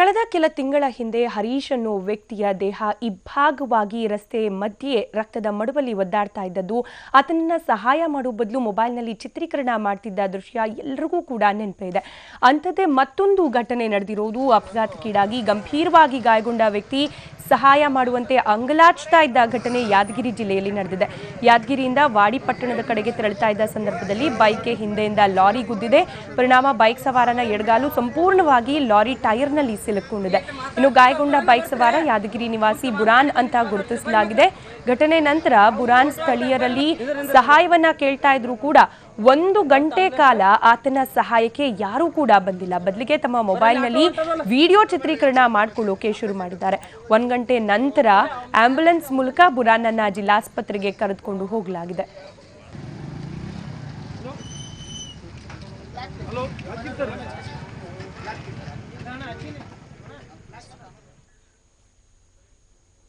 ಕಳೆದ ಕೆಲ ತಿಂಗಳ ಹಿಂದೆ ಹರೀಶ್ ಅನ್ನೋ ವ್ಯಕ್ತಿಯ ದೇಹ ಇಬ್ಬಾಗವಾಗಿ ರಸ್ತೆ ಮಧ್ಯೆ ರಕ್ತದ ಮಡುವಲ್ಲಿ ಒದ್ದಾಡ್ತಾ ಇದ್ದದ್ದು, ಆತನನ್ನ ಸಹಾಯ ಮಾಡುವ ಬದಲು ಮೊಬೈಲ್ನಲ್ಲಿ ಚಿತ್ರೀಕರಣ ಮಾಡ್ತಿದ್ದ ದೃಶ್ಯ ಎಲ್ಲರಿಗೂ ಕೂಡ ನೆನಪಿದೆ. ಅಂಥದ್ದೇ ಮತ್ತೊಂದು ಘಟನೆ ನಡೆದಿರೋದು. ಅಪಘಾತಕ್ಕೀಡಾಗಿ ಗಂಭೀರವಾಗಿ ಗಾಯಗೊಂಡ ವ್ಯಕ್ತಿ ಸಹಾಯ ಮಾಡುವಂತೆ ಅಂಗಲಾಚ್ತಾ ಇದ್ದ ಘಟನೆ ಯಾದಗಿರಿ ಜಿಲ್ಲೆಯಲ್ಲಿ ನಡೆದಿದೆ. ಯಾದಗಿರಿಯಿಂದ ವಾಡಿ ಪಟ್ಟಣದ ಕಡೆಗೆ ತೆರಳುತ್ತಾ ಇದ್ದ ಸಂದರ್ಭದಲ್ಲಿ ಬೈಕ್ಗೆ ಹಿಂದೆಯಿಂದ ಲಾರಿ ಗುದ್ದಿದೆ. ಪರಿಣಾಮ ಬೈಕ್ ಸವಾರನ ಎಡಗಾಲು ಸಂಪೂರ್ಣವಾಗಿ ಲಾರಿ ಟೈರ್ನಲ್ಲಿ ಸಿಲುಕೊಂಡಿದೆ. ಇನ್ನು ಗಾಯಗೊಂಡ ಬೈಕ್ ಸವಾರ ಯಾದಗಿರಿ ನಿವಾಸಿ ಬುರಾನ್ ಅಂತ ಗುರುತಿಸಲಾಗಿದೆ. ಘಟನೆ ನಂತರ ಬುರಾನ್ ಸ್ಥಳೀಯರಲ್ಲಿ ಸಹಾಯವನ್ನ ಕೇಳ್ತಾ ಇದ್ರು ಕೂಡ 1 ಗಂಟೆ ಕಾಲ ಆತನ ಸಹಾಯಕ್ಕೆ ಯಾರೂ ಕೂಡ ಬಂದಿಲ್ಲ. ಬದಲಿಗೆ ತಮ್ಮ ಮೊಬೈಲ್ನಲ್ಲಿ ವಿಡಿಯೋ ಚಿತ್ರೀಕರಣ ಮಾಡಿಕೊಳ್ಳೋಕೆ ಶುರು ಮಾಡಿದ್ದಾರೆ. 1 ಗಂಟೆ ನಂತರ ಆಂಬ್ಯುಲೆನ್ಸ್ ಮೂಲಕ ಬುರಾನನ್ನ ಜಿಲ್ಲಾಸ್ಪತ್ರೆಗೆ ಕರೆದುಕೊಂಡು ಹೋಗಲಾಗಿದೆ. Hello.